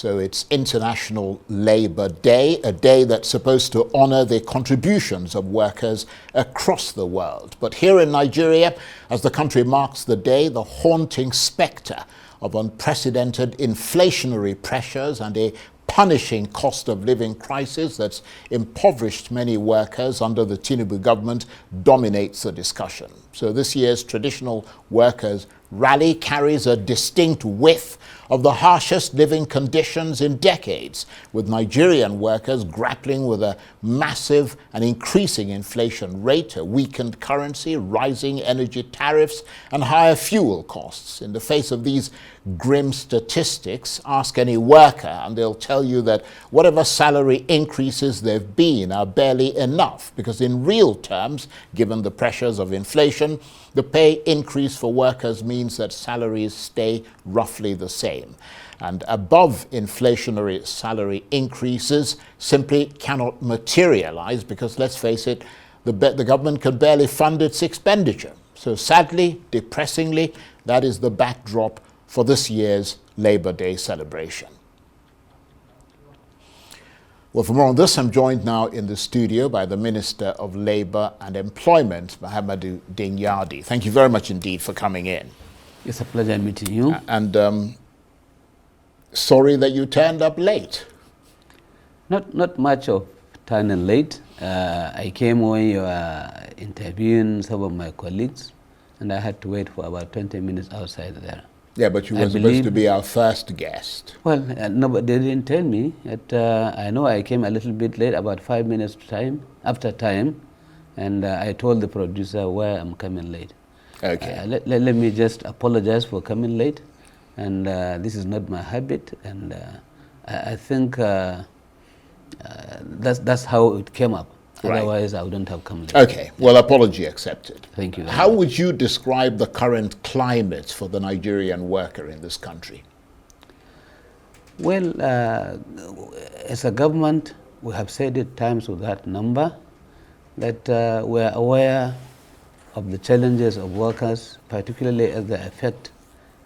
So it's International Labour Day, a day that's supposed to honour the contributions of workers across the world. But here in Nigeria, as the country marks the day, the haunting spectre of unprecedented inflationary pressures and a punishing cost of living crisis that's impoverished many workers under the Tinubu government dominates the discussion. So this year's traditional workers' rally carries a distinct whiff of the harshest living conditions in decades, with Nigerian workers grappling with a massive and increasing inflation rate, a weakened currency, rising energy tariffs, and higher fuel costs. In the face of these grim statistics, ask any worker and they'll tell you that whatever salary increases there've been are barely enough, because in real terms, given the pressures of inflation, the pay increase for workers means that salaries stay roughly the same. And above inflationary salary increases simply cannot materialize because, let's face it, the government can barely fund its expenditure. So sadly, depressingly, that is the backdrop for this year's Labour Day celebration. Well, for more on this, I'm joined now in the studio by the Minister of Labour and Employment, Muhammadu Dingyadi. Thank you very much indeed for coming in. It's a pleasure meeting you. And sorry that you turned up late. Not much of turning late. I came when you were interviewing some of my colleagues, and I had to wait for about 20 minutes outside there. Yeah, but you were supposed to be our first guest. Well, no, but they didn't tell me. I know I came a little bit late, about 5 minutes after time, and I told the producer why I'm coming late. Okay. Let me just apologize for coming late, and this is not my habit, and I think that's how it came up. Right. Otherwise, I wouldn't have come late. Okay, well, apology accepted. Thank you. How would you describe the current climate for the Nigerian worker in this country? Well, as a government, we have said it times without number that we are aware of the challenges of workers, particularly as they affect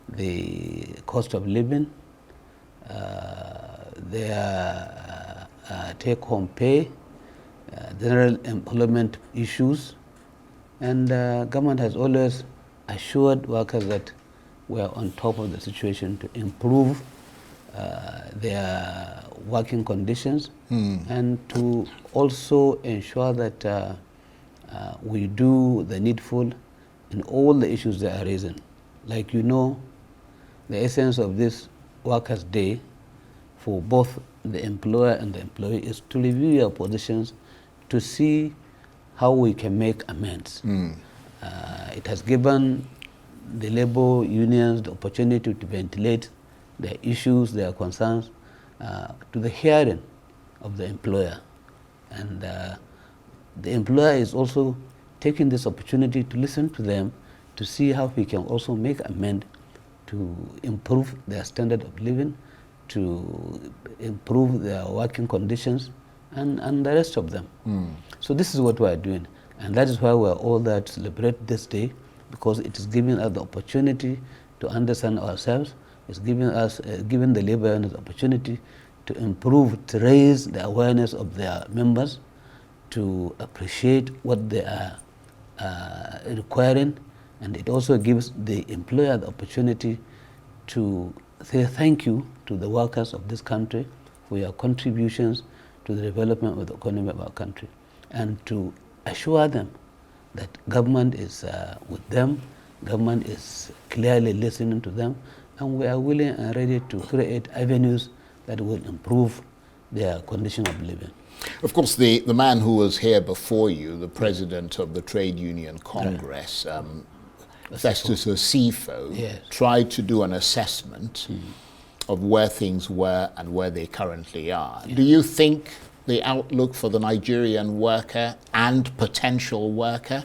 the cost of living, their take-home pay, general employment issues, and government has always assured workers that we are on top of the situation to improve their working conditions and to also ensure that we do the needful in all the issues that are raising. Like you know, the essence of this Workers' Day for both the employer and the employee is to review your positions to see how we can make amends. It has given the labor unions the opportunity to ventilate their issues, their concerns, to the hearing of the employer. And the employer is also taking this opportunity to listen to them to see how we can also make amends to improve their standard of living, to improve their working conditions, and the rest of them. So this is what we are doing, and that is why we are all there to celebrate this day, because it is giving us the opportunity to understand ourselves. It's giving us, giving the labor unions the opportunity to improve, to raise the awareness of their members, to appreciate what they are requiring, and it also gives the employer the opportunity to say thank you to the workers of this country for your contributions to the development of the economy of our country, and to assure them that government is with them, government is clearly listening to them, and we are willing and ready to create avenues that will improve their condition of living. Of course, the man who was here before you, the president of the Trade Union Congress, Festus Osifo, yes, tried to do an assessment of where things were and where they currently are. Do you think the outlook for the Nigerian worker and potential worker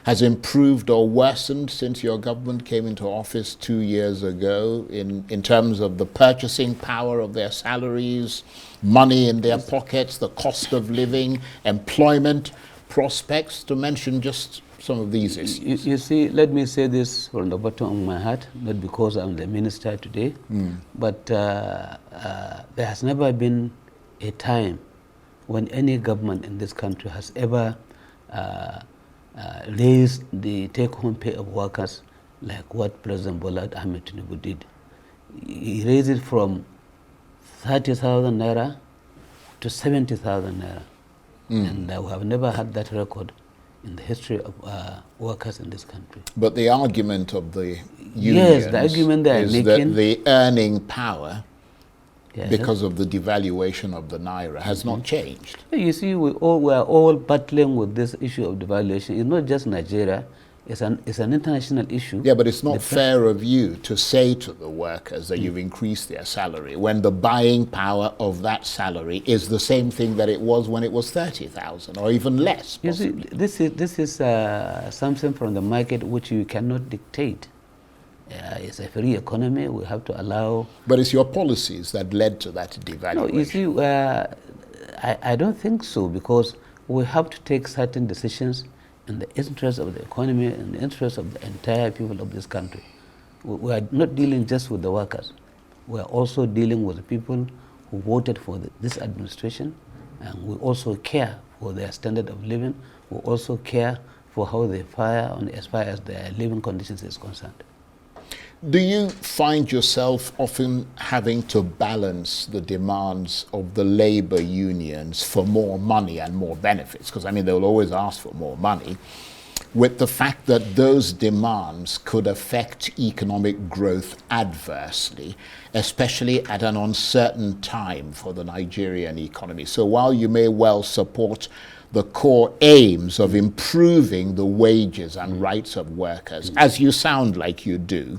has improved or worsened since your government came into office 2 years ago in terms of the purchasing power of their salaries, money in their pockets, the cost of living, employment prospects, to mention just some of these issues? You see, let me say this from the bottom of my heart, not because I'm the minister today, but there has never been a time when any government in this country has ever raised the take-home pay of workers like what President Bola Ahmed Tinubu did. He raised it from 30,000 naira to 70,000 naira. And we have never had that record in the history of workers in this country. But the argument of the unions yes, the argument they are is making, that the earning power, yes, because of the devaluation of the naira, has not changed. You see, we are all battling with this issue of devaluation. It's not just Nigeria. It's an international issue. Yeah, but it's not fair of you to say to the workers that you've increased their salary when the buying power of that salary is the same thing that it was when it was 30,000 or even less. You see, this is something from the market which you cannot dictate. It's a free economy. We have to allow. But it's your policies that led to that devaluation. No, you see, I don't think so, because we have to take certain decisions in the interest of the economy, in the interest of the entire people of this country. We are not dealing just with the workers. We are also dealing with the people who voted for this administration, and we also care for their standard of living. We also care for how they fare as far as their living conditions is concerned. Do you find yourself often having to balance the demands of the labor unions for more money and more benefits? Because, I mean, they'll always ask for more money, with the fact that those demands could affect economic growth adversely, especially at an uncertain time for the Nigerian economy. So while you may well support the core aims of improving the wages and rights of workers, as you sound like you do,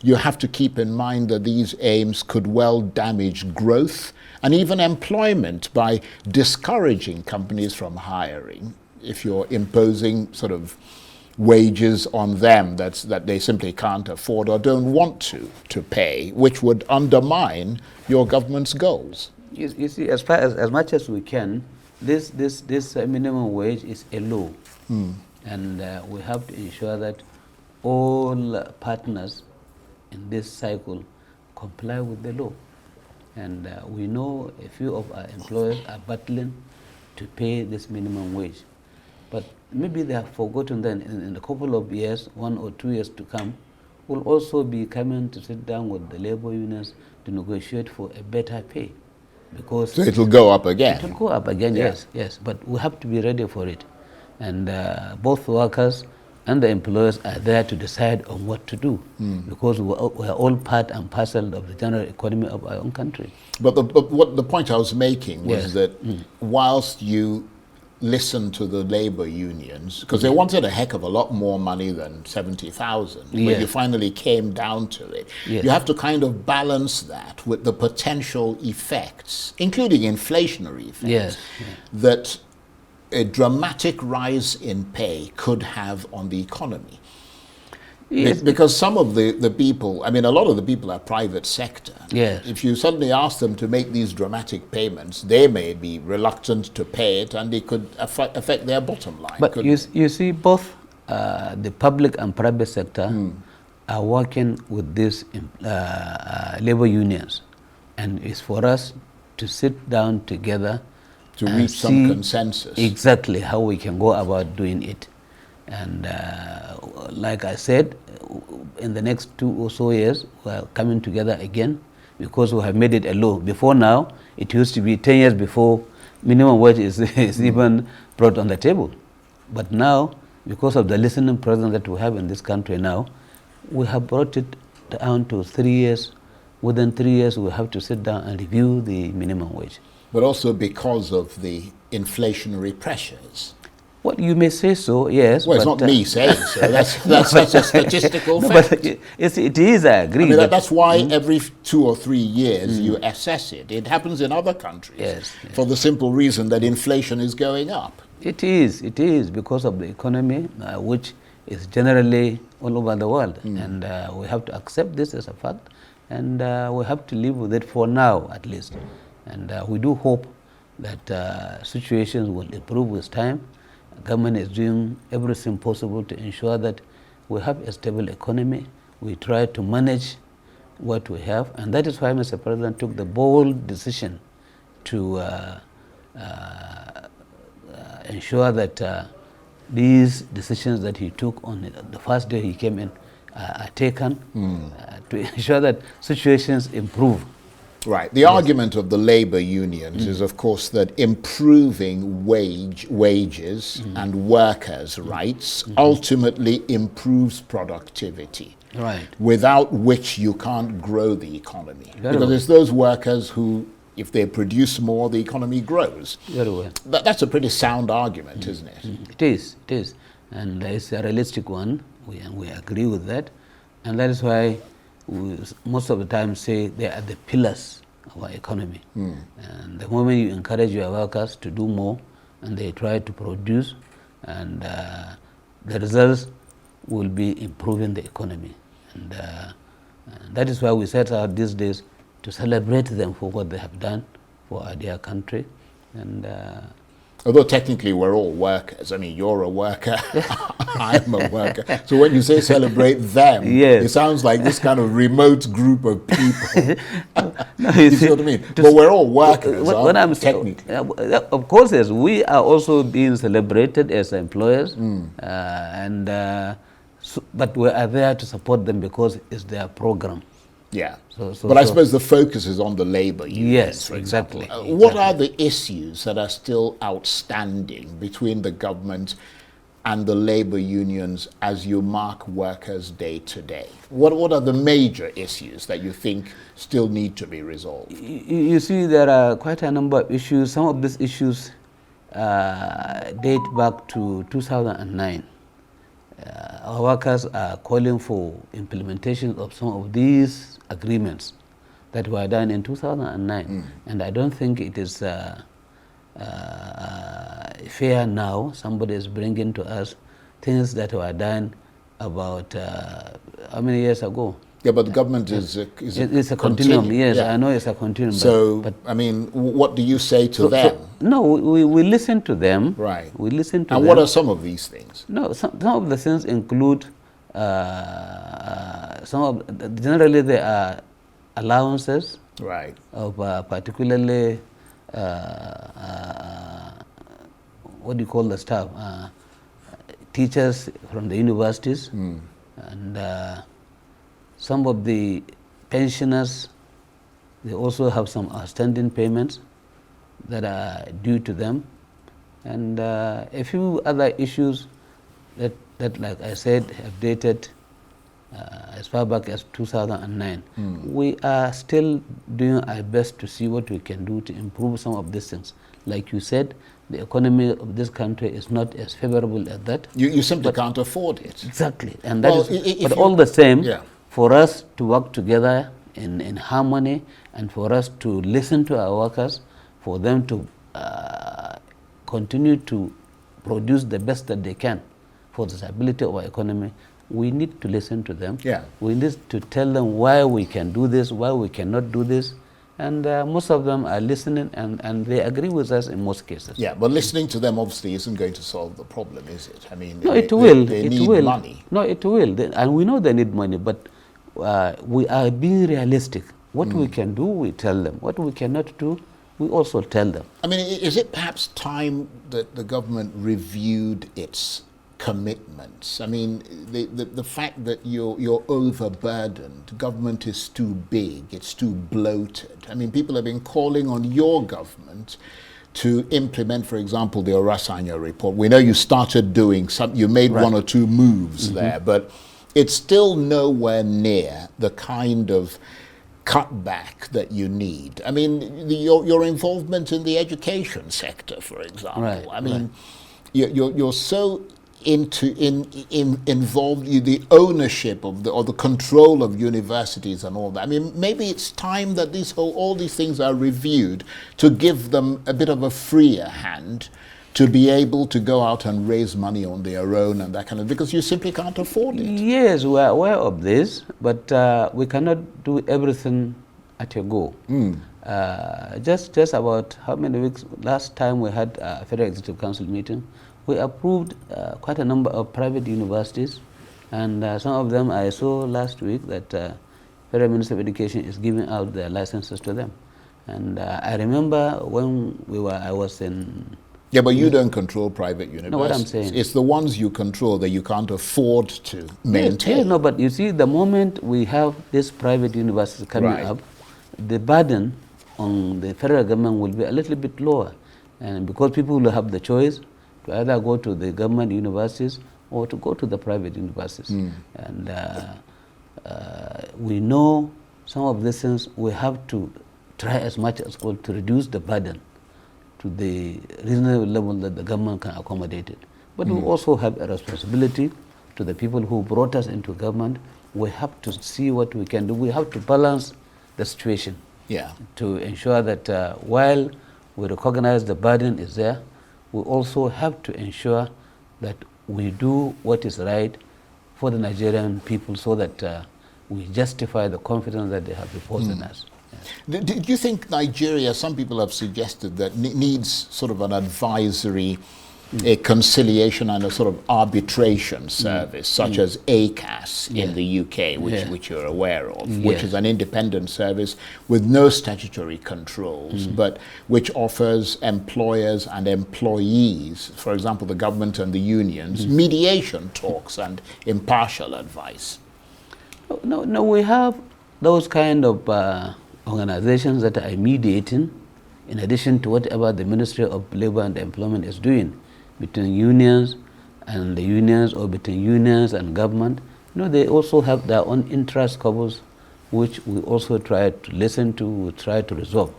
you have to keep in mind that these aims could well damage growth and even employment by discouraging companies from hiring if you're imposing sort of wages on them that they simply can't afford or don't want to pay, which would undermine your government's goals. You see, as much as we can, this minimum wage is a law, and we have to ensure that all partners in this cycle comply with the law. And we know a few of our employers are battling to pay this minimum wage. But maybe they have forgotten that in a couple of years, 1 or 2 years to come, we'll also be coming to sit down with the labor unions to negotiate for a better pay. Because so it'll go up again. It'll go up again, yeah. Yes. But we have to be ready for it. And both workers and the employers are there to decide on what to do, because we are all part and parcel of the general economy of our own country. But the point I was making was that whilst you listened to the labor unions, because they wanted a heck of a lot more money than 70,000, but you finally came down to it. You have to kind of balance that with the potential effects, including inflationary effects, that a dramatic rise in pay could have on the economy. Yes. Because some of the people, I mean, a lot of the people are private sector. Yes. If you suddenly ask them to make these dramatic payments, they may be reluctant to pay it, and it could affect their bottom line. But you see, both the public and private sector are working with these labor unions, and it's for us to sit down together to reach some consensus. Exactly how we can go about doing it. And like I said, in the next 2 or so years, we are coming together again, because we have made it a law. Before now, it used to be 10 years before minimum wage is even brought on the table. But now, because of the listening president that we have in this country now, we have brought it down to 3 years. Within 3 years, we have to sit down and review the minimum wage. But also because of the inflationary pressures. Well, you may say so, yes. Well, it's not me saying so. That's such a statistical fact. But it is, I agree. I mean, that's why every 2 or 3 years you assess it. It happens in other countries for the simple reason that inflation is going up. It is because of the economy, which is generally all over the world. And we have to accept this as a fact, and we have to live with it for now, at least. And we do hope that situations will improve with time. government is doing everything possible to ensure that we have a stable economy. We try to manage what we have, and that is why Mr. President took the bold decision to ensure that these decisions that he took on the first day he came in are taken to ensure that situations improve. Right. The argument of the labor unions is, of course, that improving wages and workers' rights ultimately improves productivity. Right. Without which you can't grow the economy. Very because well. it's those workers who, if they produce more, the economy grows. Very well. That's a pretty sound argument, isn't it? It is. And it's a realistic one. We agree with that. And that is why we most of the time say they are the pillars of our economy. And the moment you encourage your workers to do more and they try to produce, and the results will be improving the economy. And that is why we set out these days to celebrate them for what they have done for our dear country. And although technically we're all workers. I mean, you're a worker, I'm a worker. So when you say celebrate them, yes, it sounds like this kind of remote group of people. No, you see what I mean? But we're all workers, when I'm technically. Of course, yes, we are also being celebrated as employers, but we are there to support them because it's their program. Yeah. But I suppose the focus is on the labor unions. Yes, exactly. What are the issues that are still outstanding between the government and the labor unions as you mark Workers' Day today? What are the major issues that you think still need to be resolved? You see, there are quite a number of issues. Some of these issues date back to 2009. Our workers are calling for implementation of some of these agreements that were done in 2009. And I don't think it is fair now. Somebody is bringing to us things that were done about how many years ago? Yeah, but the government is it's a continuum. Yes, yeah. I know it's a continuum. So, but I mean, what do you say to them? No, we listen to them. Right. We listen to them. And what are some of these things? No, some of the things include generally there are allowances. Right. Of particularly what do you call the staff? Teachers from the universities, and some of the pensioners, they also have some outstanding payments that are due to them, and a few other issues that like I said, have dated as far back as 2009. We are still doing our best to see what we can do to improve some of these things. Like you said, the economy of this country is not as favorable as that. You simply can't afford it. Exactly. And that but all the same, for us to work together in harmony, and for us to listen to our workers, for them to continue to produce the best that they can for the stability of our economy, we need to listen to them. Yeah. We need to tell them why we can do this, why we cannot do this. And most of them are listening, and they agree with us in most cases. Yeah, but listening to them obviously isn't going to solve the problem, is it? I mean, no, it will. They need money. No, it will. And we know they need money, but we are being realistic. What we can do, we tell them. What we cannot do, we also tell them. I mean, is it perhaps time that the government reviewed its commitments? I mean, the fact that you're overburdened, government is too big, it's too bloated. I mean, people have been calling on your government to implement, for example, the Orasanya report. We know you started doing some, you made one or two moves there, but it's still nowhere near the kind of cutback that you need. I mean, your involvement in the education sector, for example. I mean, you're so involved in the ownership of the control of universities and all that. I mean, maybe it's time that all these things are reviewed to give them a bit of a freer hand to be able to go out and raise money on their own and that kind of, because you simply can't afford it. Yes, we are aware of this, but we cannot do everything at a go. Just about how many weeks, last time we had a Federal Executive Council meeting, we approved quite a number of private universities, and some of them I saw last week that Federal Ministry of Education is giving out their licenses to them. And I remember when I was in... Yeah, but you don't control private universities. No, what I'm saying... It's the ones you control that you can't afford to maintain. Yes, no, but you see, the moment we have these private universities coming up, the burden on the federal government will be a little bit lower. And because people will have the choice to either go to the government universities or to go to the private universities. And we know some of these things we have to try as much as possible to reduce the burden to the reasonable level that the government can accommodate it. But we also have a responsibility to the people who brought us into government. We have to see what we can do. We have to balance the situation to ensure that while we recognize the burden is there, we also have to ensure that we do what is right for the Nigerian people so that we justify the confidence that they have reposed in us. Do you think Nigeria, some people have suggested that needs sort of an advisory, a conciliation and a sort of arbitration service, such as ACAS in the UK, which you're aware of, which is an independent service with no statutory controls, but which offers employers and employees, for example, the government and the unions, mediation talks and impartial advice? No, we have those kind of organizations that are mediating, in addition to whatever the Ministry of Labor and Employment is doing between unions and the unions, or between unions and government. You know, they also have their own interest couples, which we also try to listen to, we try to resolve.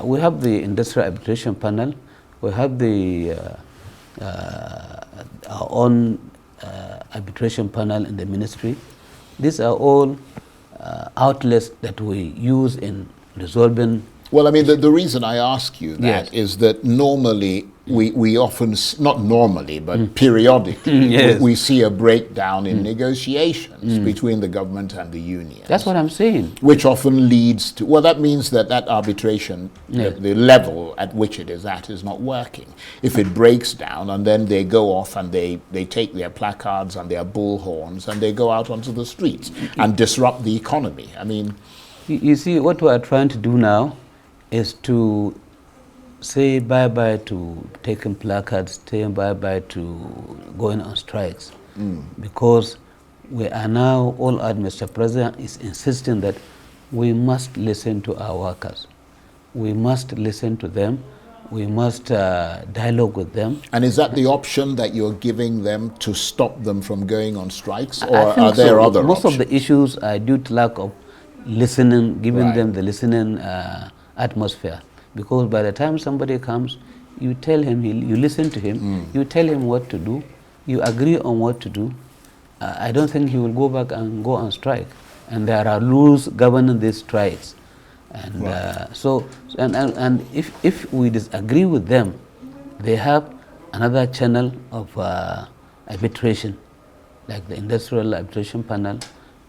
We have the Industrial Arbitration Panel, we have the our own arbitration panel in the ministry. These are all outlets that we use in resolving. Well, I mean, the reason I ask you that is that normally we often, not normally, but periodically, we see a breakdown in negotiations between the government and the unions. That's what I'm saying. Which often leads to, well, that means that arbitration, the level at which it is at, is not working. If it breaks down and then they go off and they take their placards and their bullhorns and they go out onto the streets and disrupt the economy. I mean... You see, what we are trying to do now is to say bye-bye to taking placards, saying bye-bye to going on strikes. Because we are now, all out, Mr. President is insisting that we must listen to our workers. We must listen to them. We must dialogue with them. And is that the option that you're giving them to stop them from going on strikes? Or are there other Most options? of the issues are due to lack of listening, giving them the listening atmosphere. Because by the time somebody comes, you tell him, you listen to him, you tell him what to do, you agree on what to do. I don't think he will go back and go on strike. And there are rules governing these strikes. And and if we disagree with them, they have another channel of arbitration, like the Industrial Arbitration Panel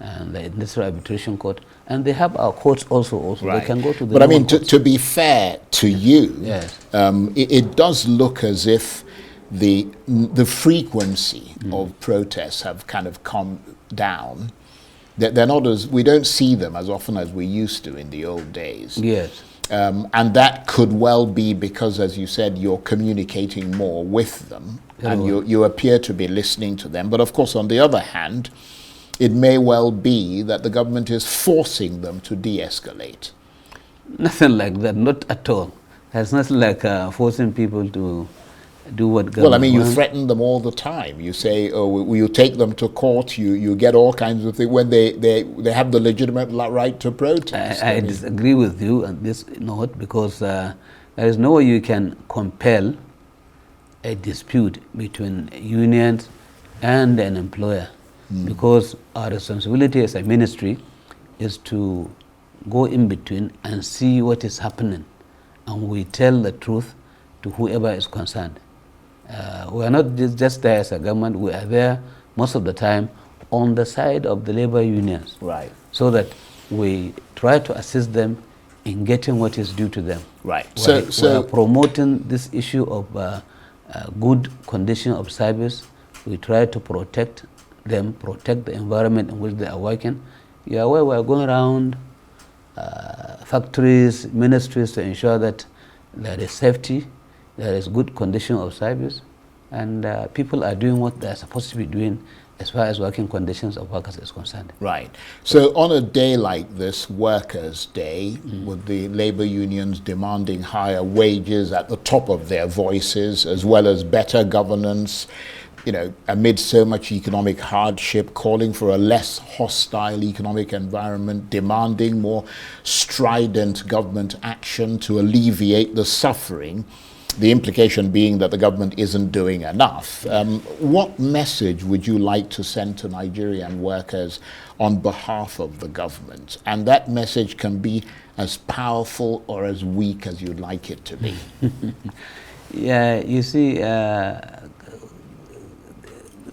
and the Industrial Arbitration Court, and they have our courts also. They can go to the... But I mean, to be fair to you, it does look as if the frequency of protests have kind of come down. They're not as, we don't see them as often as we used to in the old days. Yes. And that could well be because, as you said, you're communicating more with them and you appear to be listening to them. But of course, on the other hand, it may well be that the government is forcing them to de-escalate. Nothing like that, not at all. There's nothing like forcing people to do what government Well, I mean, you wants. threaten them all the time. You say, oh, you take them to court, you get all kinds of things when they have the legitimate right to protest. I disagree with you on this note, because there is no way you can compel a dispute between unions and an employer, because our responsibility as a ministry is to go in between and see what is happening, and we tell the truth to whoever is concerned. We are not just there as a government, we are there most of the time on the side of the labor unions, Right. so that we try to assist them in getting what is due to them. Right. We are promoting this issue of good condition of service. We try to protect them, protect the environment in which they are working. You are aware we are going around factories, ministries to ensure that there is safety, there is good condition of service, and people are doing what they are supposed to be doing as far as working conditions of workers is concerned. Right. So on a day like this, Workers' Day, with the labor unions demanding higher wages at the top of their voices, as well as better governance, you know, amid so much economic hardship, calling for a less hostile economic environment, demanding more strident government action to alleviate the suffering, the implication being that the government isn't doing enough. What message would you like to send to Nigerian workers on behalf of the government? And that message can be as powerful or as weak as you'd like it to be. Yeah, you see,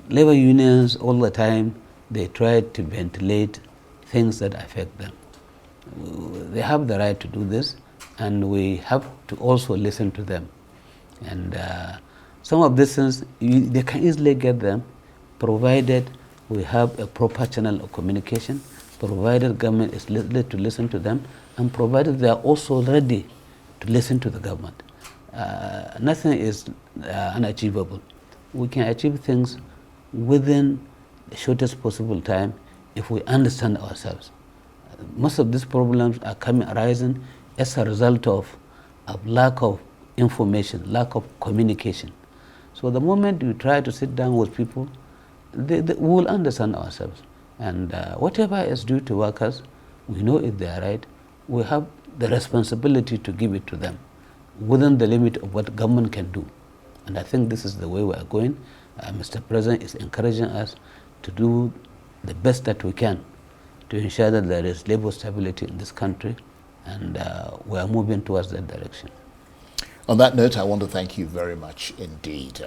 labor unions all the time, they try to ventilate things that affect them. They have the right to do this, and we have to also listen to them. And some of these things, they can easily get them, provided we have a proper channel of communication, provided government is ready to listen to them, and provided they are also ready to listen to the government. Nothing is unachievable. We can achieve things within the shortest possible time if we understand ourselves. Most of these problems are arising as a result of lack of information, lack of communication. So the moment you try to sit down with people, we will understand ourselves. And whatever is due to workers, we know if they are right, we have the responsibility to give it to them within the limit of what government can do. And I think this is the way we are going. Mr. President is encouraging us to do the best that we can to ensure that there is labor stability in this country, and we are moving towards that direction. On that note, I want to thank you very much indeed.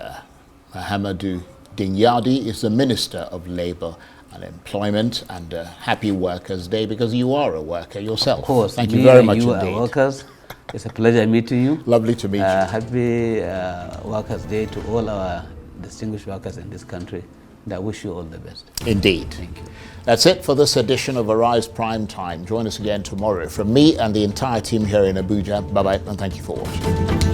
Muhammadu Dingyadi is the Minister of Labour and Employment, and happy Workers' Day, because you are a worker yourself. Of course. Thank you very much you indeed. Are workers. It's a pleasure meeting you. Lovely to meet you. Happy Workers' Day to all our distinguished workers in this country. And I wish you all the best. Indeed. Thank you. That's it for this edition of Arise Prime Time. Join us again tomorrow. From me and the entire team here in Abuja, bye-bye, and thank you for watching.